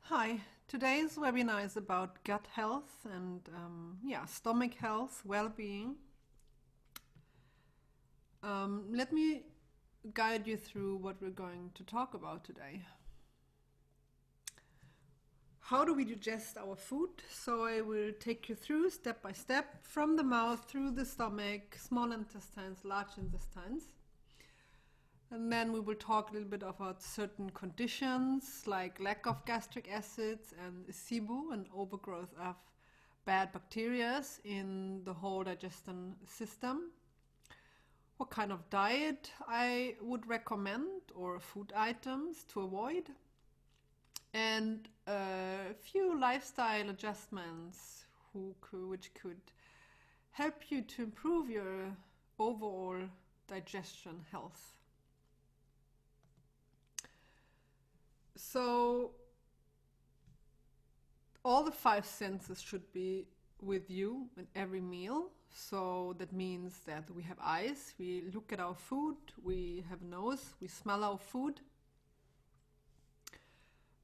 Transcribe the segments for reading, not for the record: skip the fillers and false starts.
Hi, today's webinar is about gut health and stomach health, well-being. Let me guide you through what we're going to talk about today. How do we digest our food? So I will take you through step by step from the mouth through the stomach, small intestines, large intestines. And then we will talk a little bit about certain conditions like lack of gastric acids and SIBO, an overgrowth of bad bacteria in the whole digestion system. What kind of diet I would recommend or food items to avoid. And a few lifestyle adjustments which could help you to improve your overall digestion health. So all the five senses should be with you in every meal. So that means that we have eyes, we look at our food, we have a nose, we smell our food,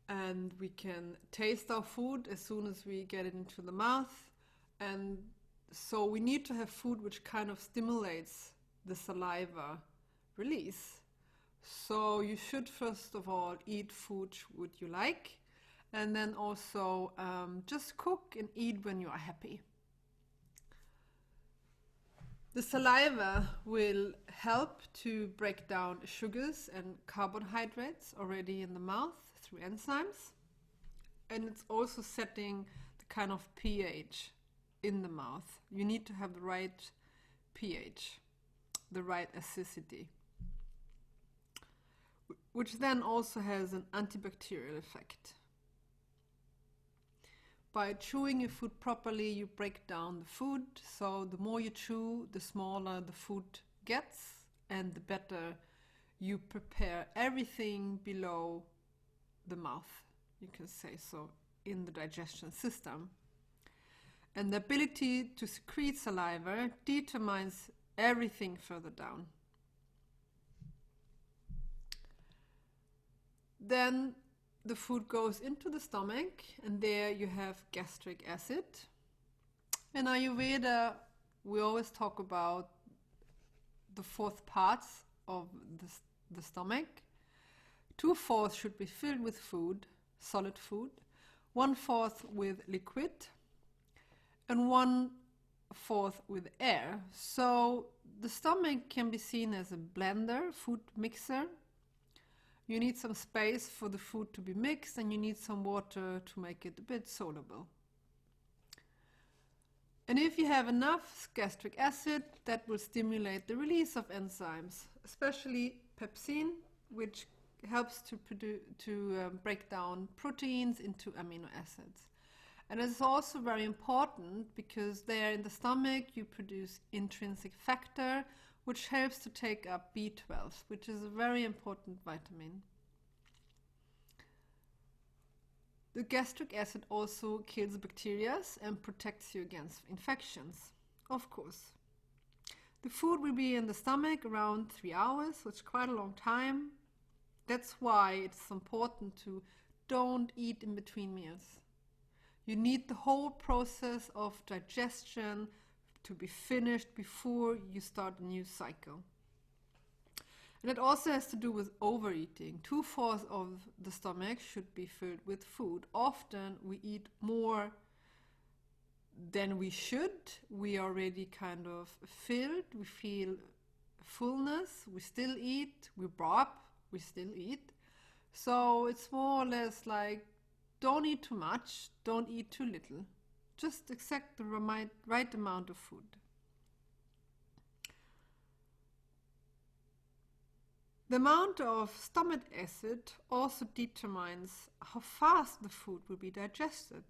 and we can taste our food as soon as we get it into the mouth. And so we need to have food which kind of stimulates the saliva release. So you should first of all eat food what you like, and then also just cook and eat when you are happy. The saliva will help to break down sugars and carbohydrates already in the mouth through enzymes, and it's also setting the kind of pH in the mouth. You need to have the right pH, the right acidity, which then also has an antibacterial effect. By chewing your food properly, you break down the food, so the more you chew, the smaller the food gets, and the better you prepare everything below the mouth, you can say so, in the digestion system. And the ability to secrete saliva determines everything further down. Then the food goes into the stomach, and there you have gastric acid. In Ayurveda, we always talk about the fourth parts of the stomach. 2/4 should be filled with food, solid food, 1/4 with liquid, and 1/4 with air. So the stomach can be seen as a blender, food mixer. You need some space for the food to be mixed, and you need some water to make it a bit soluble. And if you have enough gastric acid, that will stimulate the release of enzymes, especially pepsin, which helps to break down proteins into amino acids. And it's also very important because there in the stomach you produce intrinsic factor, which helps to take up B12, which is a very important vitamin. The gastric acid also kills bacteria and protects you against infections, of course. The food will be in the stomach around 3 hours, which is quite a long time. That's why it's important to don't eat in between meals. You need the whole process of digestion to be finished before you start a new cycle. And it also has to do with overeating. 2/4 of the stomach should be filled with food. Often we eat more than we should. We are already kind of filled. We feel fullness. We still eat. We burp. We still eat. So it's more or less like, don't eat too much. Don't eat too little. Just accept the right amount of food. The amount of stomach acid also determines how fast the food will be digested.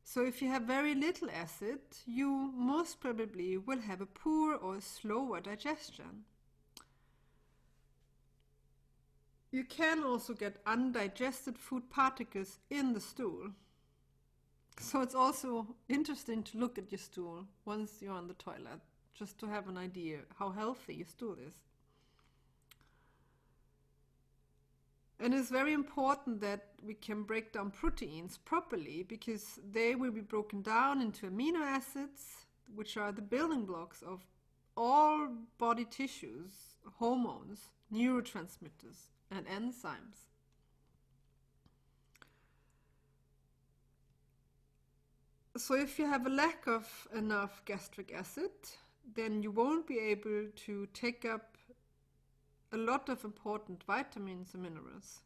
So if you have very little acid, you most probably will have a poor or slower digestion. You can also get undigested food particles in the stool. So it's also interesting to look at your stool once you're on the toilet, just to have an idea how healthy your stool is. And it's very important that we can break down proteins properly, because they will be broken down into amino acids, which are the building blocks of all body tissues, hormones, neurotransmitters, and enzymes. So if you have a lack of enough gastric acid, then you won't be able to take up a lot of important vitamins and minerals.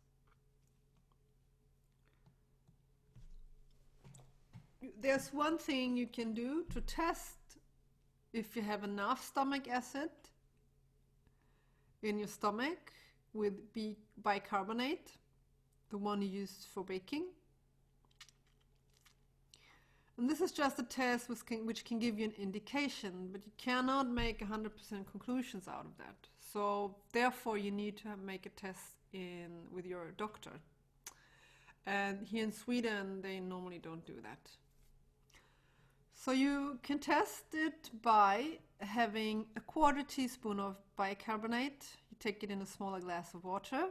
There's one thing you can do to test if you have enough stomach acid in your stomach with bicarbonate, the one you use for baking. And this is just a test which can give you an indication, but you cannot make 100% conclusions out of that. So therefore you need to make a test with your doctor. And here in Sweden, they normally don't do that. So you can test it by having a quarter teaspoon of bicarbonate. You take it in a smaller glass of water.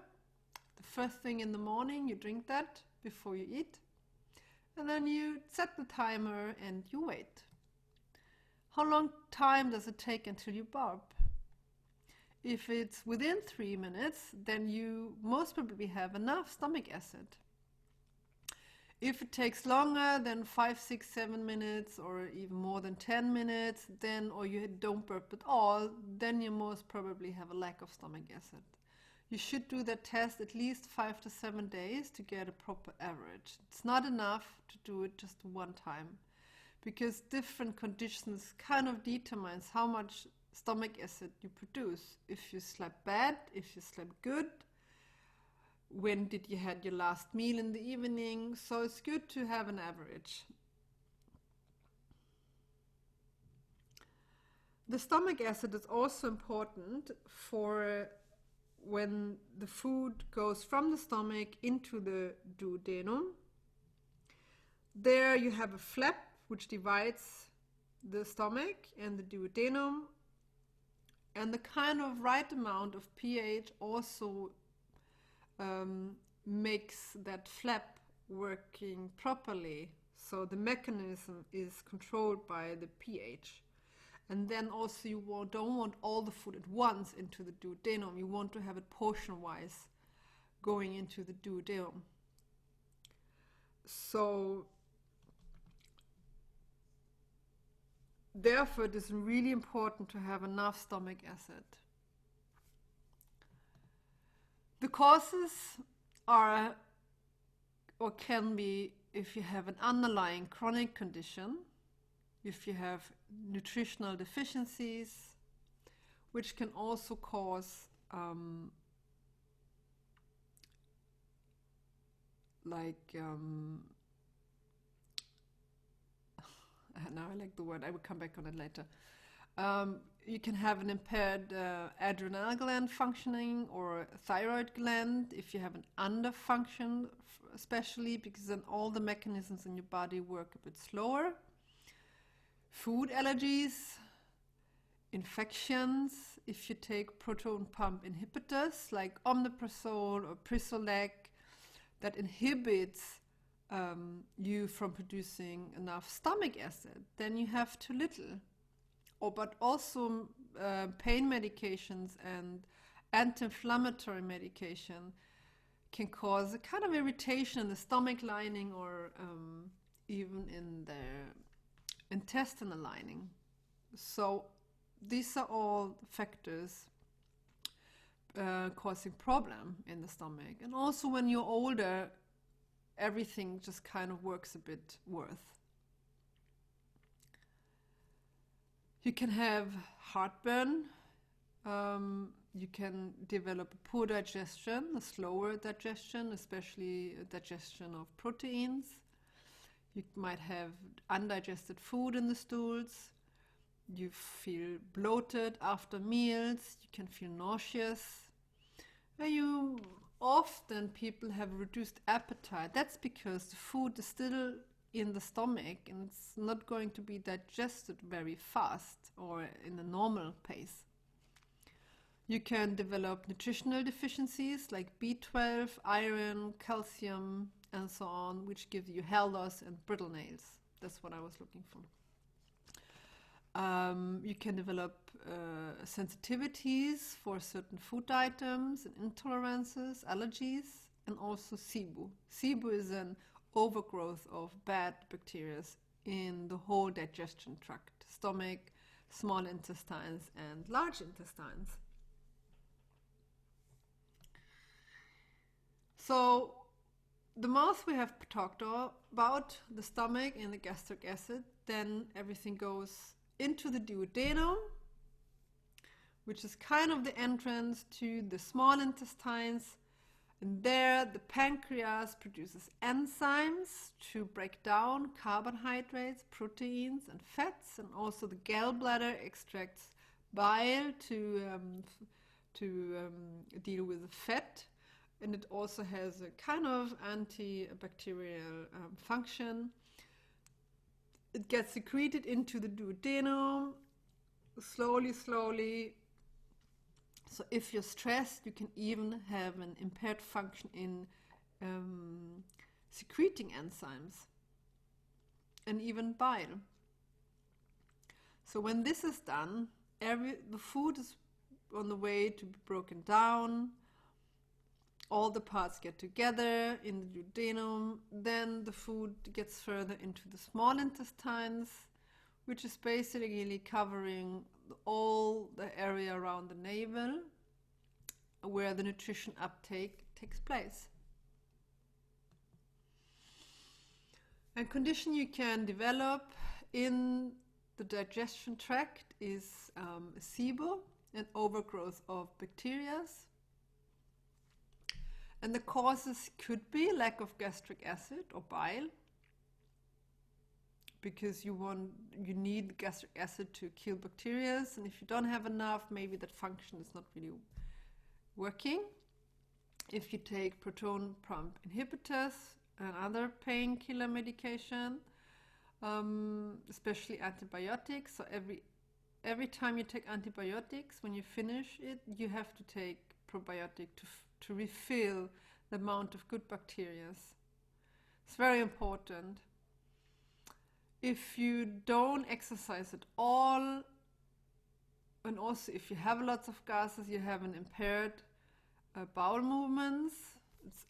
The first thing in the morning, you drink that before you eat. And then you set the timer and you wait. How long time does it take until you burp? If it's within 3 minutes, then you most probably have enough stomach acid. If it takes longer than 5, 6, 7 minutes, or even more than 10 minutes, then, or you don't burp at all, then you most probably have a lack of stomach acid. You should do that test at least 5 to 7 days to get a proper average. It's not enough to do it just one time, because different conditions kind of determines how much stomach acid you produce. If you slept bad, if you slept good, when did you had your last meal in the evening? So it's good to have an average. The stomach acid is also important for when the food goes from the stomach into the duodenum. There you have a flap which divides the stomach and the duodenum, and the kind of right amount of pH also makes that flap working properly. So the mechanism is controlled by the pH. And then also you don't want all the food at once into the duodenum. You want to have it portion-wise going into the duodenum. So therefore it is really important to have enough stomach acid. The causes are, or can be, if you have an underlying chronic condition, if you have nutritional deficiencies, which can also cause now I like the word, I will come back on it later. You can have an impaired adrenal gland functioning or thyroid gland if you have an underfunction, especially because then all the mechanisms in your body work a bit slower. Food allergies, infections, if you take proton pump inhibitors like omeprazole or Prisolec, that inhibits you from producing enough stomach acid, then you have too little. But also pain medications and anti-inflammatory medication can cause a kind of irritation in the stomach lining or even in the intestinal lining. So these are all factors causing problem in the stomach. And also when you're older, everything just kind of works a bit worse. You can have heartburn, you can develop a poor digestion, a slower digestion, especially digestion of proteins. You might have undigested food in the stools. You feel bloated after meals. You can feel nauseous. And people have reduced appetite. That's because the food is still in the stomach and it's not going to be digested very fast or in a normal pace. You can develop nutritional deficiencies like B12, iron, calcium, and so on, which gives you hair loss and brittle nails. That's what I was looking for. You can develop sensitivities for certain food items and intolerances, allergies, and also SIBO. SIBO is an overgrowth of bad bacteria in the whole digestion tract, stomach, small intestines, and large intestines. So the most we have talked about the stomach and the gastric acid, then everything goes into the duodenum, which is kind of the entrance to the small intestines. And there the pancreas produces enzymes to break down carbohydrates, proteins, and fats, and also the gallbladder extracts bile to deal with the fat. And it also has a kind of antibacterial function. It gets secreted into the duodenum slowly. So if you're stressed, you can even have an impaired function in secreting enzymes and even bile. So when this is done, the food is on the way to be broken down. All the parts get together in the duodenum. Then the food gets further into the small intestines, which is basically covering all the area around the navel where the nutrition uptake takes place. A condition you can develop in the digestion tract is SIBO, an overgrowth of bacteria. And the causes could be lack of gastric acid or bile, because you need gastric acid to kill bacteria, and if you don't have enough, maybe that function is not really working. If you take proton pump inhibitors and other painkiller medication, especially antibiotics, so every time you take antibiotics, when you finish it, you have to take probiotic to refill the amount of good bacteria. It's very important. If you don't exercise at all, and also if you have lots of gases, you have an impaired bowel movements,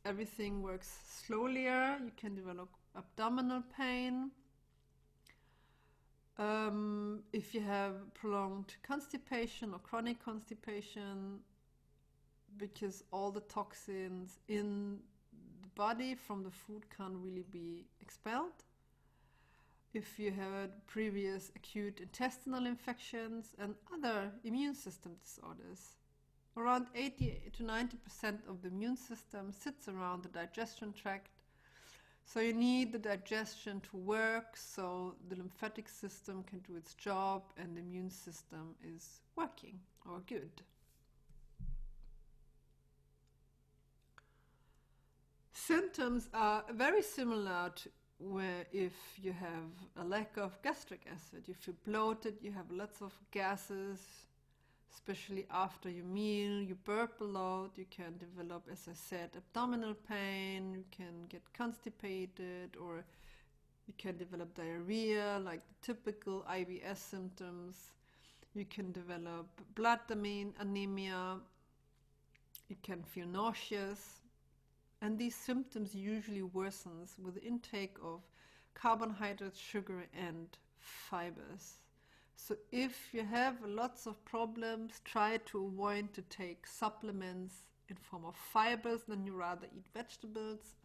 everything works slowlier, you can develop abdominal pain. If you have prolonged constipation or chronic constipation, because all the toxins in the body from the food can't really be expelled. If you had previous acute intestinal infections and other immune system disorders. Around 80 to 90% of the immune system sits around the digestion tract. So you need the digestion to work so the lymphatic system can do its job and the immune system is working or good. Symptoms are very similar to where if you have a lack of gastric acid, you feel bloated, you have lots of gases, especially after your meal, you burp a lot, you can develop, as I said, abdominal pain, you can get constipated, or you can develop diarrhea, like the typical IBS symptoms. You can develop blood anemia, you can feel nauseous. And these symptoms usually worsens with the intake of carbohydrates, sugar, and fibers. So if you have lots of problems, try to avoid to take supplements in form of fibers, then you rather eat vegetables.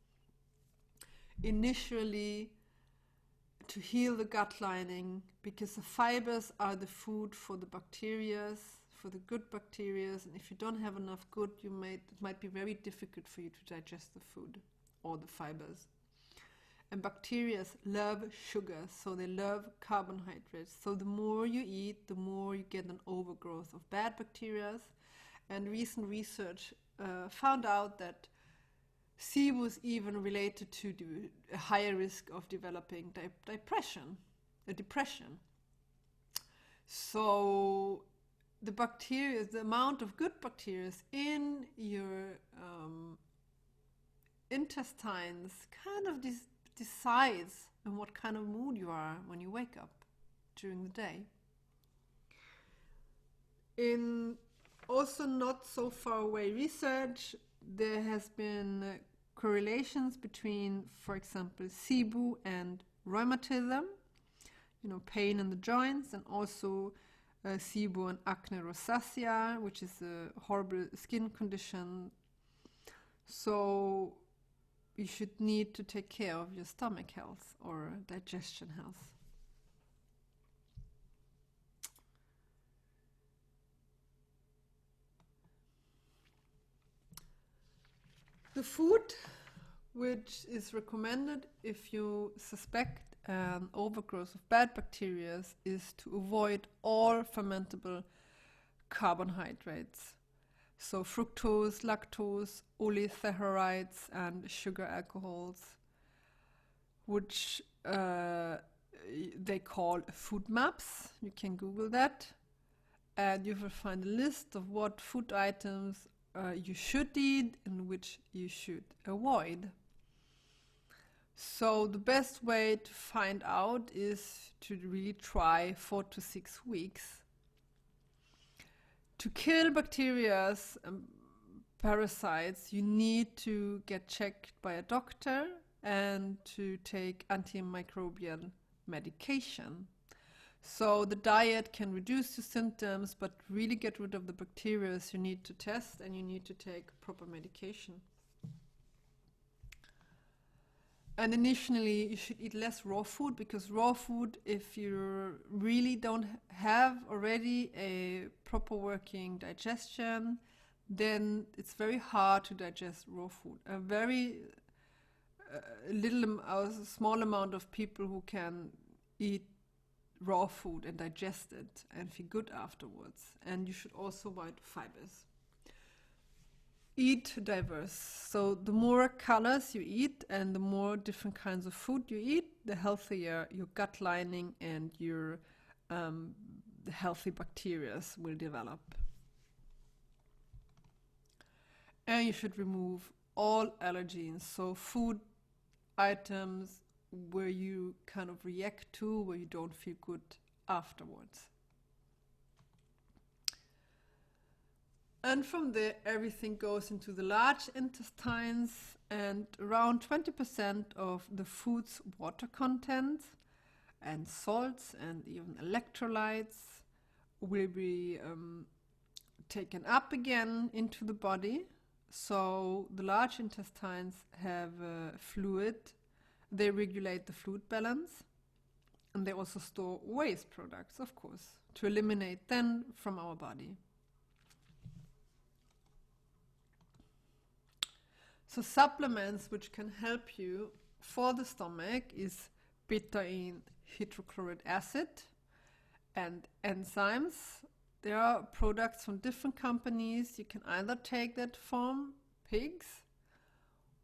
Initially, to heal the gut lining, because the fibers are the food for the bacteria, for the good bacteria, and if you don't have enough good, it might be very difficult for you to digest the food or the fibers. And bacteria love sugar, so they love carbohydrates. So the more you eat, the more you get an overgrowth of bad bacteria. And recent research found out that SIBO is even related to a higher risk of developing depression. So the bacteria, the amount of good bacteria in your intestines kind of decides on what kind of mood you are when you wake up during the day. In also not so far away research, there has been correlations between, for example, SIBO and rheumatism, pain in the joints, and also SIBO and acne rosacea, which is a horrible skin condition. So you should need to take care of your stomach health or digestion health. The food which is recommended if you suspect an overgrowth of bad bacteria is to avoid all fermentable carbohydrates. So fructose, lactose, oligosaccharides, and sugar alcohols, which they call food maps. You can Google that, and you will find a list of what food items you should eat and which you should avoid. So the best way to find out is to really try 4 to 6 weeks. To kill bacteria and parasites, you need to get checked by a doctor and to take antimicrobial medication. So the diet can reduce your symptoms, but really get rid of the bacteria, you need to test and you need to take proper medication. And initially you should eat less raw food, because raw food, if you really don't have already a proper working digestion, then it's very hard to digest raw food. A very small amount of people who can eat raw food and digest it and feel good afterwards. And you should also avoid fibers. Eat diverse. So the more colors you eat and the more different kinds of food you eat, the healthier your gut lining and your healthy bacteria will develop. And you should remove all allergens. So food items where you kind of react to, where you don't feel good afterwards. And from there, everything goes into the large intestines, and around 20% of the food's water content and salts and even electrolytes will be taken up again into the body. So the large intestines have fluid. They regulate the fluid balance, and they also store waste products, of course, to eliminate them from our body. So supplements which can help you for the stomach is betaine hydrochloric acid and enzymes. There are products from different companies. You can either take that from pigs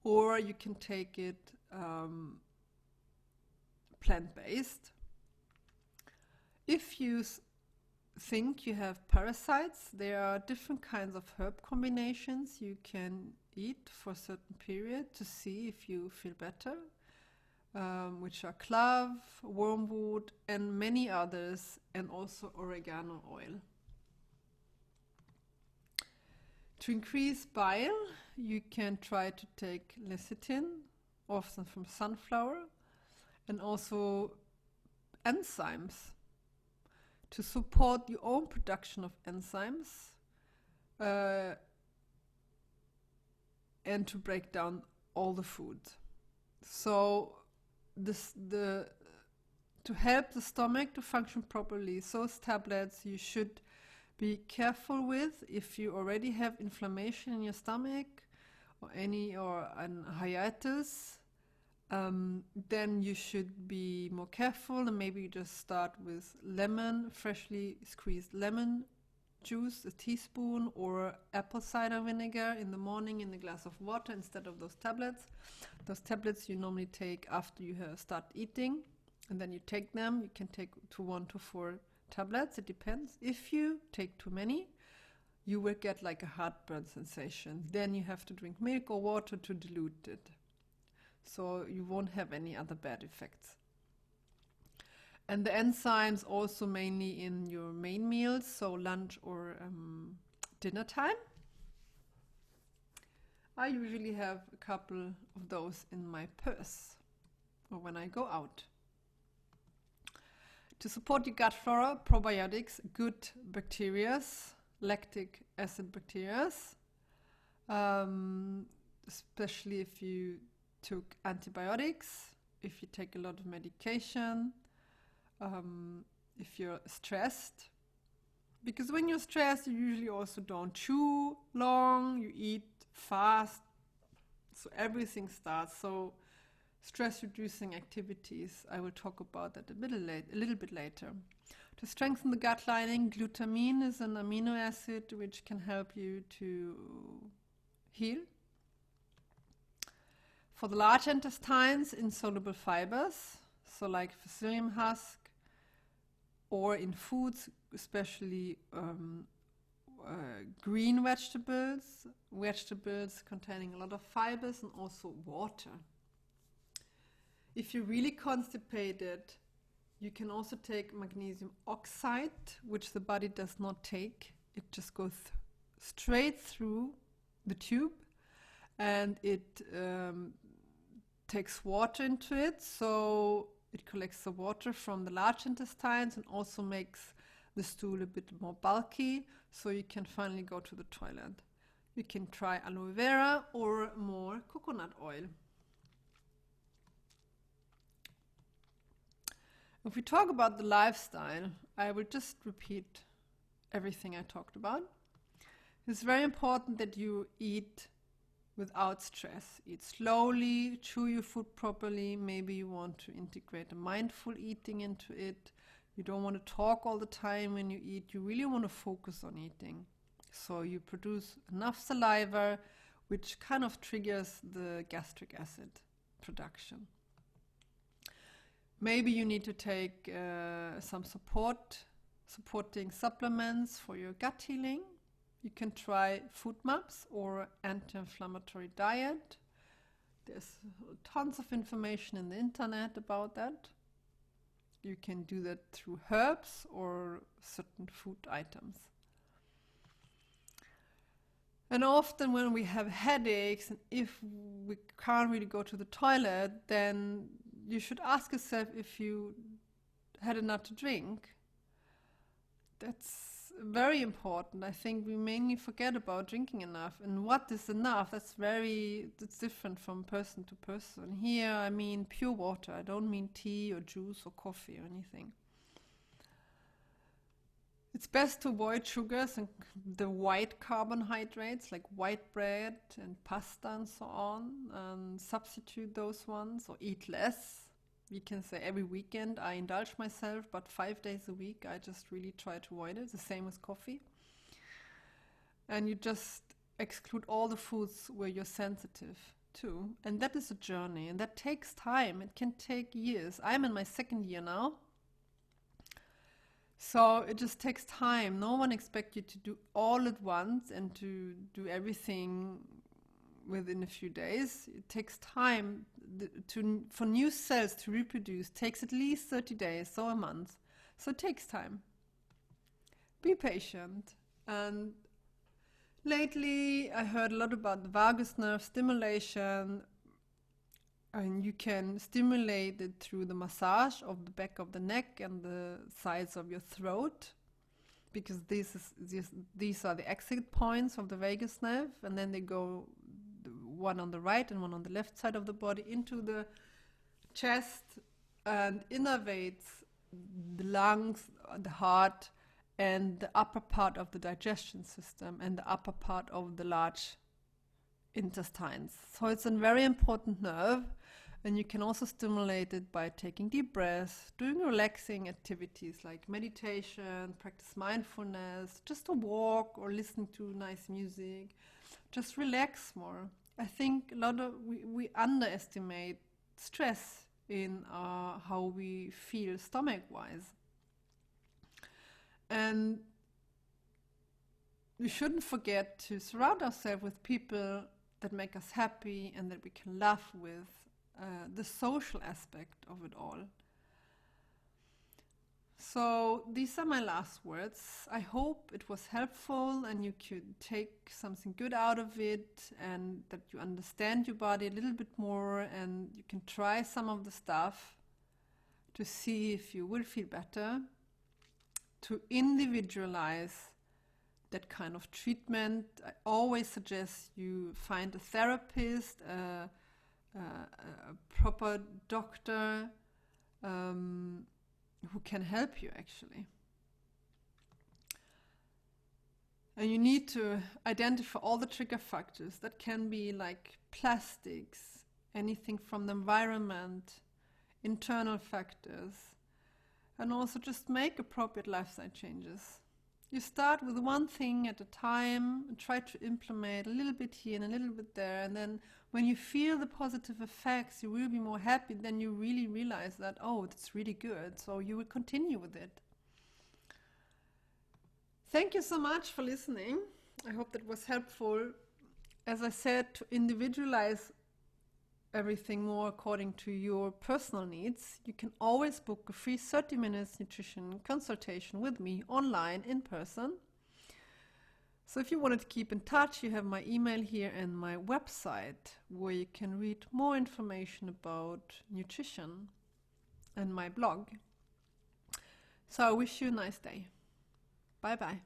or you can take it plant-based. If you think you have parasites, there are different kinds of herb combinations you can eat for a certain period to see if you feel better, which are clove, wormwood, and many others, and also oregano oil. To increase bile, you can try to take lecithin, often from sunflower, and also enzymes to support your own production of enzymes and to break down all the food. So to help the stomach to function properly, those tablets you should be careful with. If you already have inflammation in your stomach or an hiatus, then you should be more careful, and maybe you just start with freshly squeezed lemon juice, a teaspoon, or apple cider vinegar in the morning in a glass of water instead of those tablets. Those tablets you normally take after you start eating, and then you take them. You can take to 1 to 4 tablets. It depends. If you take too many, you will get like a heartburn sensation. Then you have to drink milk or water to dilute it. So you won't have any other bad effects. And the enzymes also mainly in your main meals, so lunch or dinner time. I usually have a couple of those in my purse or when I go out. To support your gut flora, probiotics, good bacteria, lactic acid bacteria, especially if you took antibiotics, if you take a lot of medication, if you're stressed. Because when you're stressed, you usually also don't chew long, you eat fast, so everything starts. So stress reducing activities, I will talk about that a little bit later. To strengthen the gut lining, glutamine is an amino acid which can help you to heal. For the large intestines, insoluble fibers, so like psyllium husk, or in foods, especially green vegetables containing a lot of fibers, and also water. If you're really constipated, you can also take magnesium oxide, which the body does not take. It just goes straight through the tube, and it takes water into it, so it collects the water from the large intestines and also makes the stool a bit more bulky, so you can finally go to the toilet. You can try aloe vera or more coconut oil. If we talk about the lifestyle, I will just repeat everything I talked about. It's very important that you eat without stress. Eat slowly, chew your food properly. Maybe you want to integrate a mindful eating into it. You don't want to talk all the time when you eat. You really want to focus on eating. So you produce enough saliva, which kind of triggers the gastric acid production. Maybe you need to take some supporting supplements for your gut healing. You can try food maps or anti-inflammatory diet. There's tons of information in the internet about that. You can do that through herbs or certain food items. And often when we have headaches, and if we can't really go to the toilet, then you should ask yourself if you had enough to drink. That's very important. I think we mainly forget about drinking enough. And what is enough? That's different from person to person. Here, I mean pure water. I don't mean tea or juice or coffee or anything. It's best to avoid sugars and the white carbohydrates like white bread and pasta and so on, and substitute those ones or eat less. We can say every weekend I indulge myself, but 5 days a week I just really try to avoid it. The same with coffee. And you just exclude all the foods where you're sensitive to. And that is a journey, and that takes time. It can take years. I'm in my 2nd year now. So it just takes time. No one expects you to do all at once and to do everything within a few days. It takes time for new cells to reproduce. Takes at least 30 days, so a month. So it takes time. Be patient. And lately I heard a lot about the vagus nerve stimulation, and you can stimulate it through the massage of the back of the neck and the sides of your throat, because these are the exit points of the vagus nerve, and then they go one on the right and one on the left side of the body into the chest and innervates the lungs, the heart, and the upper part of the digestion system and the upper part of the large intestines. So it's a very important nerve, and you can also stimulate it by taking deep breaths, doing relaxing activities like meditation, practice mindfulness, just a walk or listen to nice music. Just relax more. I think we underestimate stress in how we feel stomach-wise. And we shouldn't forget to surround ourselves with people that make us happy and that we can laugh with, the social aspect of it all. So these are my last words. I hope it was helpful and you could take something good out of it, and that you understand your body a little bit more, and you can try some of the stuff to see if you will feel better, to individualize that kind of treatment. I always suggest you find a therapist, a proper doctor, who can help you actually. And you need to identify all the trigger factors. That can be like plastics, anything from the environment, internal factors, and also just make appropriate lifestyle changes. You start with one thing at a time and try to implement a little bit here and a little bit there, and then when you feel the positive effects, you will be more happy. Then you really realize that, oh, that's really good, so you will continue with it. Thank you so much for listening. I hope that was helpful. As I said, to individualize everything more according to your personal needs, you can always book a free 30 minutes nutrition consultation with me online in person. So if you wanted to keep in touch, you have my email here and my website, where you can read more information about nutrition, and my blog. So I wish you a nice day. Bye bye.